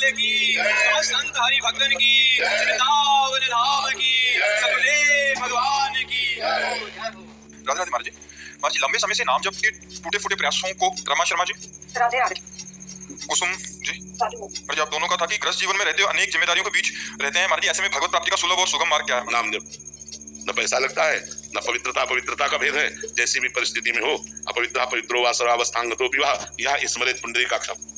लाल की, समस्त संत हरि भक्तन की, वृंदावन धाम की, सकुले भगवान की। राधे राधे महाराज जी। महाराज जी, लंबे समय से नाम जप के टूटे फूटे प्रयासों को रमा शर्मा जी, राधे राधे कुसुम जी, महाराज जी, आप दोनों का था कि ग्रस्त जीवन में रहते हुए अनेक जिम्मेदारियों के बीच रहते हैं। महाराज जी, ऐसे में भगवत प्राप्ति का सुलभ और सुगम मार्ग क्या है? नाम जप। न पैसा लगता है, न पवित्रता पवित्रता का भेद है। जैसी भी परिस्थिति में हो, अपवित्र पवित्रो वा सर्वावस्थांगतो विवाह, यह स्मृत पुंडरीकाक्षम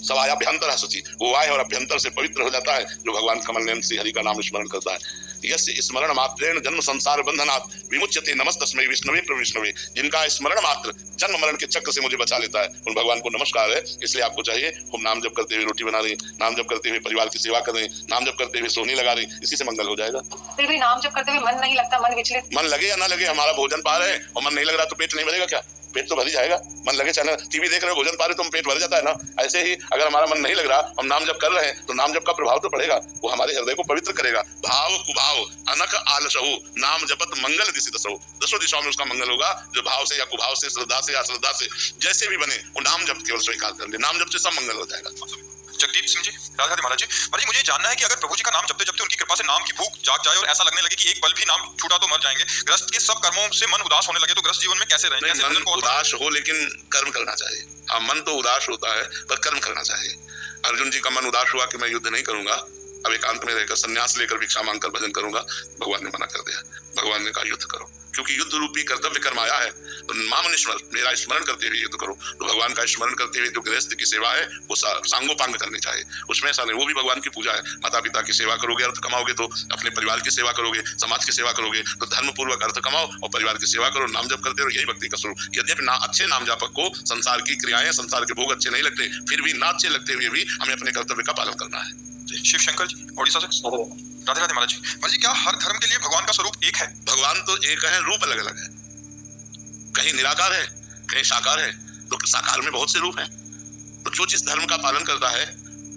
सवायाभ्यंतर सची। वो आय और अभ्यंतर से पवित्र हो जाता है जो भगवान कमल नयन से हरि का नाम स्मरण करता है। यस्य स्मरण मात्रेण जन्म संसार बंधनात् विमुच्यते नमस्तस्मै विष्णवे प्रविष्णवे। जिनका स्मरण मात्र जन्म मरण के चक्र से मुझे बचा लेता है, उन भगवान को नमस्कार है। इसलिए आपको चाहिए खूब नाम जप करते हुए रोटी बना रही, नाम जप करते हुए परिवार की सेवा कर रही, नाम जप करते हुए सोनी लगा रही, इसी से मंगल हो जाएगा। फिर भी नाम जप करते हुए मन नहीं लगता, मन विचलित। मन लगे या ना लगे, हमारा भोजन पा रहे हैं और मन नहीं लग रहा तो पेट नहीं भरेगा क्या? पेट तो भर ही जाएगा। मन लगे चाहे टीवी देख रहे हो, भोजन पा रहे तो पेट भर जाता है ना। ऐसे ही अगर हमारा मन नहीं लग रहा, हम नाम जप कर रहे हैं तो नाम जप का प्रभाव तो पड़ेगा, वो हमारे हृदय को पवित्र करेगा। भाव कुभाव अनक आलसहु नाम जपत मंगल दिशि दसहु। दसों दिशाओं में उसका मंगल होगा। जो भाव से या कुभाव से, श्रद्धा से या अश्रद्धा से, जैसे भी बने वो नाम जप केवल स्वीकार कर ले। नाम जप से सब मंगल हो जाएगा। जगदीप सिंह जी, राधे राधे महाराज जी। महाराज जी, मुझे जानना है कि अगर प्रभु जी का नाम जपते जपते उनकी कृपा से नाम की भूख जाग जाए और ऐसा लगने लगे कि एक पल भी नाम छूटा तो मर जाएंगे, ग्रस्त के सब कर्मों से मन उदास होने लगे, तो ग्रस्त जीवन में कैसे रहें? कैसे मन उदास हो लेकिन कर्म करना चाहिए। हाँ, मन तो उदास होता है पर कर्म करना चाहिए। अर्जुन जी का मन उदास हुआ कि मैं युद्ध नहीं करूंगा, अब एकांत में रहकर संन्यास लेकर भिक्षा मांगकर भजन करूंगा। भगवान ने मना कर दिया। भगवान ने कहा युद्ध करो, क्योंकि युद्ध रूपी कर्तव्य कर्म आया है। तो माम निस्मरण, मेरा स्मरण करते हुए युद्ध करो। तो भगवान का स्मरण करते हुए जो गृहस्थ की सेवा है वो सांगोपांग करनी चाहिए। उसमें ऐसा नहीं, वो भी भगवान की पूजा है। माता पिता की सेवा करोगे, अर्थ कमाओगे तो अपने परिवार की सेवा करोगे, समाज की सेवा करोगे तो धर्म पूर्वक अर्थ कमाओ और परिवार की सेवा करो। नाम जप करते रहो, यही भक्ति का स्वरूप। यद्यपि अच्छे नाम जापक को संसार की क्रियाएं, संसार के भोग अच्छे नहीं लगते, फिर भी ना अच्छे लगते हुए भी हमें अपने कर्तव्य का पालन करना है। शिव शंकर जी, ओडिशा से। राधे राधे महाराज जी। महाराज जी, क्या हर धर्म के लिए भगवान का स्वरूप एक है? भगवान तो एक है, रूप अलग अलग है। कहीं निराकार है, कहीं साकार है। तो साकार में बहुत से रूप हैं। तो जो जिस धर्म का पालन करता है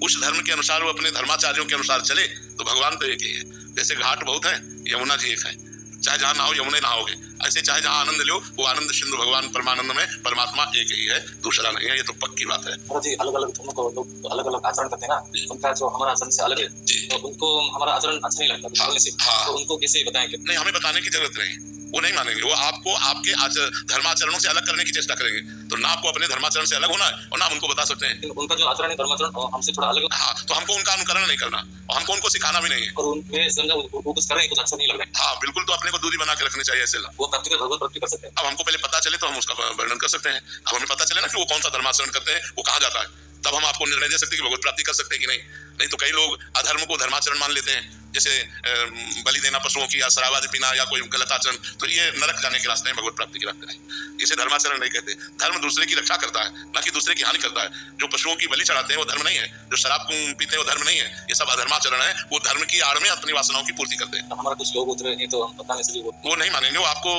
उस धर्म के अनुसार वो अपने धर्माचार्यों के अनुसार चले तो भगवान तो एक ही है। जैसे घाट बहुत है, यमुना जी एक है। चाहे जहाँ नहाओ यमुना नहाओगे, ऐसे चाहे जहाँ आनंद लो वो आनंद सिंधु भगवान परमानंद में परमात्मा एक ही है, दूसरा नहीं है। ये तो पक्की बात है। जी, अलग अलग धर्म को लोग अलग अलग आचरण करते हैं ना, उनका जो हमारा आचरण से अलग है जी, तो उनको हमारा आचरण अच्छा नहीं लगता। हाँ, तो उनको कैसे बताएं? नहीं, हमें बताने की जरूरत नहीं, वो नहीं मानेंगे। वो आपको आपके धर्माचरणों से अलग करने की चेष्टा करेंगे। तो ना आपको अपने धर्माचरण से अलग होना है और ना उनको बता सकते हैं उनका जो आचरण है धर्माचरण हमसे थोड़ा अलग। हाँ, तो हमको उनका अनुकरण नहीं करना और हमको उनको सिखाना भी नहीं है। और उनमें समझा वो कुछ कर रहे हैं, कुछ अच्छा नहीं लग रहा है। हाँ बिल्कुल, तो अपने को दूरी बना के रखनी चाहिए ऐसे। वो प्राप्ति का भगवत प्राप्ति कर सकते हैं। अब हमको पहले पता चले तो हम उसका वर्णन कर सकते हैं। अब हमें पता चले ना कि वो कौन सा धर्माचरण करते हैं, वो कहाँ जाता है, तब हम आपको निर्णय दे सकते हैं कि भगवत प्राप्ति कर सकते हैं कि नहीं। तो कई लोग अधर्म को धर्माचरण मान लेते हैं, जैसे बलि देना पशुओं की या शराब आदि पीना या कोई गलत आचरण, तो ये नरक जाने के रास्ते हैं, भगवत प्राप्ति के रास्ते नहीं। इसे धर्माचरण नहीं कहते। धर्म दूसरे की रक्षा करता है, ना कि दूसरे की हानि करता है। जो पशुओं की बलि चढ़ाते हैं वो धर्म नहीं है, जो शराब पीते हैं वो धर्म नहीं है। ये सब अधर्माचरण है। वो धर्म की आड़ में अपनी वासनाओं की पूर्ति करते हैं। तो हमारा कुछ लोग उतरे नहीं तो हम बताने से वो नहीं मानेंगे। वो आपको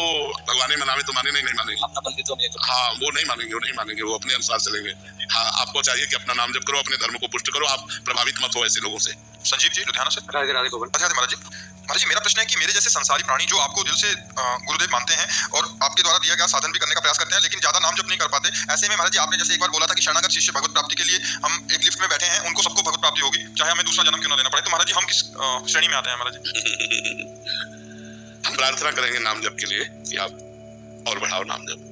भगवान मनावे तो माने, नहीं मानेंगे। अपना बंदी तो नहीं तो हाँ, वो नहीं मानेंगे, वो नहीं मानेंगे, वो अपने अनुसार चलेंगे। हाँ, आपको चाहिए कि अपना नाम जप करो, अपने धर्म को पुष्ट करो, आप प्रभावित मत हो ऐसे लोगों से। संजीव जी, लुधियाना से। राधे राधे गोपाल। राधे राधे महाराज जी। महाराज जी, मेरा प्रश्न है कि मेरे जैसे संसारी प्राणी जो आपको दिल से गुरुदेव मानते हैं और आपके द्वारा दिया गया साधन भी करने का प्रयास करते हैं, लेकिन ज्यादा नाम जप नहीं कर पाते, ऐसे में महाराज जी आपने जैसे एक बार बोला था कि शरणागत शिष्य भगवत प्राप्ति के लिए हम एक लिफ्ट में बैठे हैं, उनको सबको भगवत प्राप्ति होगी चाहे हमें दूसरा जन्म क्यों ना लेना पड़े, तो महाराज जी हम किस श्रेणी में आते हैं महाराज जी? हम प्रार्थना करेंगे नाम जप के लिए कि आप और बढ़ाओ नाम जप।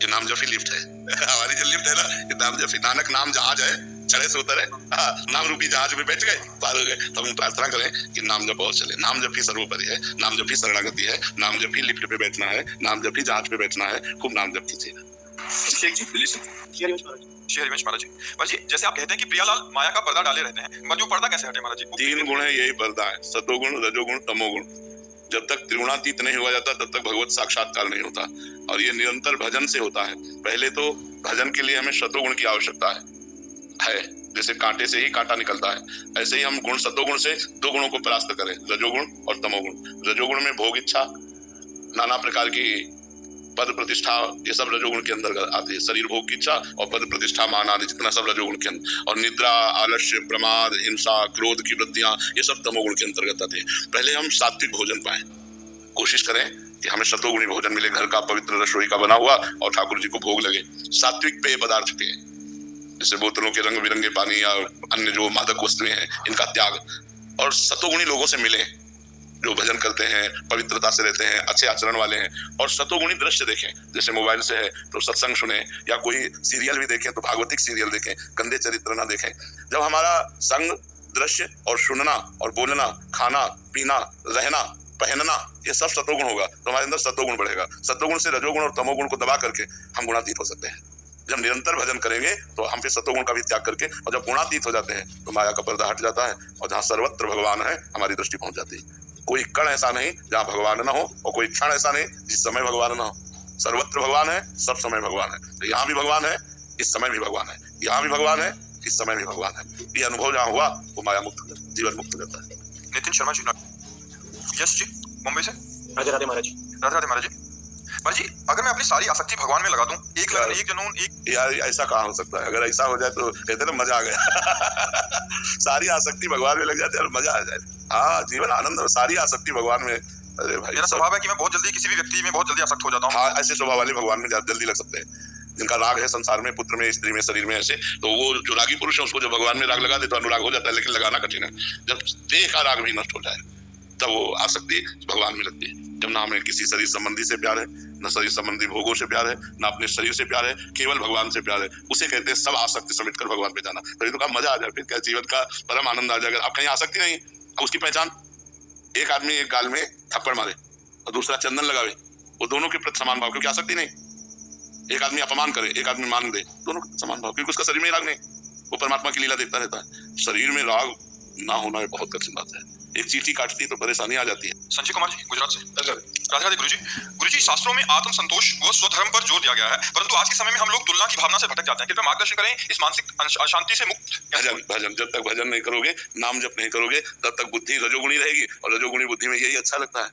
ये नाम जप ही लिफ्ट है। हमारी जो लिफ्ट है ना, ये नाम जप ही। नानक नाम जहाज है, चढ़े से उतरे। हाँ, नाम रूपी जहाज में बैठ गए, पार हो गए। तो हम प्रार्थना करें कि नाम जप और चले। नाम जप ही सर्वोपरि है, नाम जप ही शरणागति है, नाम जप ही लिफ्ट पे बैठना है, नाम जप ही जहाज पे बैठना है। खूब नाम जप कीजिए। शेख जी, दिल्ली से। हरिवंश महाराज जी। महाराज जी, जैसे आप कहते हैं कि प्रियालाल माया का पर्दा डाले रहते हैं, मगर वो पर्दा कैसे हटे महाराज जी? तीन गुण है, यही पर्दा है, सतोगुण, रजोगुण, तमोगुण। जब तक त्रिगुणातीत नहीं हुआ जाता तब तक भगवत साक्षात्कार नहीं होता, और ये निरंतर भजन से होता है। पहले तो भजन के लिए हमें सतोगुण की आवश्यकता है। जैसे कांटे से ही कांटा निकलता है, ऐसे ही हम गुण सतोगुण से दो गुणों को परास्त करें, रजोगुण और तमोगुण। रजोगुण में भोग इच्छा, नाना प्रकार की पद प्रतिष्ठा, ये सब रजोगुण के अंदर आती है। शरीर भोग की इच्छा और पद प्रतिष्ठा, मान आदि जितना सब रजोगुण के अंदर। और निद्रा, आलस्य, प्रमाद, हिंसा, क्रोध की वृत्तियां, ये सब तमोगुण के अंतर्गत आती है। पहले हम सात्विक भोजन पाएं, कोशिश करें कि हमें सतोगुणी भोजन मिले, घर का पवित्र रसोई का बना हुआ और ठाकुर जी को भोग लगे। सात्विक पेय पदार्थ पिए, जैसे बोतलों के रंग बिरंगे पानी या अन्य जो मादक वस्तुएं हैं इनका त्याग, और सतोगुणी लोगों से मिले जो भजन करते हैं, पवित्रता से रहते हैं, अच्छे आचरण वाले हैं, और सतोगुणी दृश्य देखें। जैसे मोबाइल से है तो सत्संग सुने, या कोई सीरियल भी देखें तो भागवतिक सीरियल देखें, गंदे चरित्र ना देखें। जब हमारा संग, दृश्य और सुनना और बोलना, खाना पीना, रहना, पहनना, ये सब सतोगुण होगा तो हमारे अंदर सतोगुण बढ़ेगा। सतोगुण से रजोगुण और तमोगुण को दबा करके हम गुणातीत हो सकते हैं। जब निरंतर भजन करेंगे तो हम फिर सतोगुण का भी त्याग करके, और जब गुणातीत हो जाते हैं तो माया का पर्दा हट जाता है, और जहाँ सर्वत्र भगवान है हमारी दृष्टि पहुंच जाती है। कोई कण ऐसा नहीं जहाँ भगवान ना हो, और कोई क्षण ऐसा नहीं जिस समय भगवान ना हो। सर्वत्र भगवान है, सब समय भगवान है। तो यहाँ भी भगवान है, इस समय भी भगवान है, यहाँ भी भगवान है, इस समय भी भगवान है। ये अनुभव जहाँ हुआ वो माया मुक्त, जीवन मुक्त करता है। नितिन शर्मा जी, यश जी, मुंबई से। राधे राधे महाराज जी। राधे राधे महाराज जी। महाराज जी, अगर मैं अपनी सारी आसक्ति भगवान में लगा दूं, एक लगन, एक जुनून, एक, यार ऐसा कहाँ हो सकता है? अगर ऐसा हो जाए तो कहते ना मजा आ गया। सारी आसक्ति भगवान में लग जाती है और मजा आ जाए। हाँ, जीवन आनंद, सारी आसक्ति भगवान में। अरे भाई, मेरा स्वभाव है कि मैं बहुत जल्दी किसी भी व्यक्ति में बहुत जल्दी आसक्त हो जाता हूँ। हाँ, ऐसे स्वभाव वाले भगवान में जल्दी लग सकते हैं। जिनका राग है संसार में, पुत्र में, स्त्री में, शरीर में, ऐसे, तो वो जो रागी पुरुष है उसको जब भगवान में राग लगा दे तो अनुराग हो जाता है। लेकिन लगाना कठिन है। जब देह का राग भी नष्ट हो जाए तब वो आसक्ति भगवान में लगती है। जब ना हमें किसी शरीर संबंधी से प्यार है, न शरीर संबंधी भोगों से प्यार है, न अपने शरीर से प्यार है, केवल भगवान से प्यार है, उसे कहते हैं सब आसक्ति समेट कर भगवान पे जाना। तभी तो कहा मजा आ जाए, फिर क्या जीवन का परम आनंद आ जाएगा। अब कहीं आसक्ति नहीं, अब उसकी पहचान, एक आदमी एक गाल में थप्पड़ मारे और दूसरा चंदन लगावे, वो दोनों के प्रति समान भाव, क्योंकि आसक्ति नहीं। एक आदमी अपमान करे, एक आदमी मान दे, दोनों के समान भाव, क्योंकि उसका शरीर में राग नहीं, वो परमात्मा की लीला देखता रहता है। शरीर में राग ना होना बहुत कठिन बात है। एक चींटी काटती है तो परेशानी आ जाती है। संजय कुमार जी, गुजरात से। राधे राधे गुरुजी। गुरुजी, शास्त्रों में आत्म संतोष व स्वधर्म पर जोर दिया गया है, परंतु आज के समय में हम लोग तुलना की भावना से भटक जाते हैं। कृपया मार्गदर्शन करें, इस मानसिक अशांति से मुक्त। भजन जब तक भजन नहीं करोगे, नाम जप नहीं करोगे, तब तक बुद्धि रजोगुणी रहेगी, और रजोगुणी बुद्धि में यही अच्छा लगता है।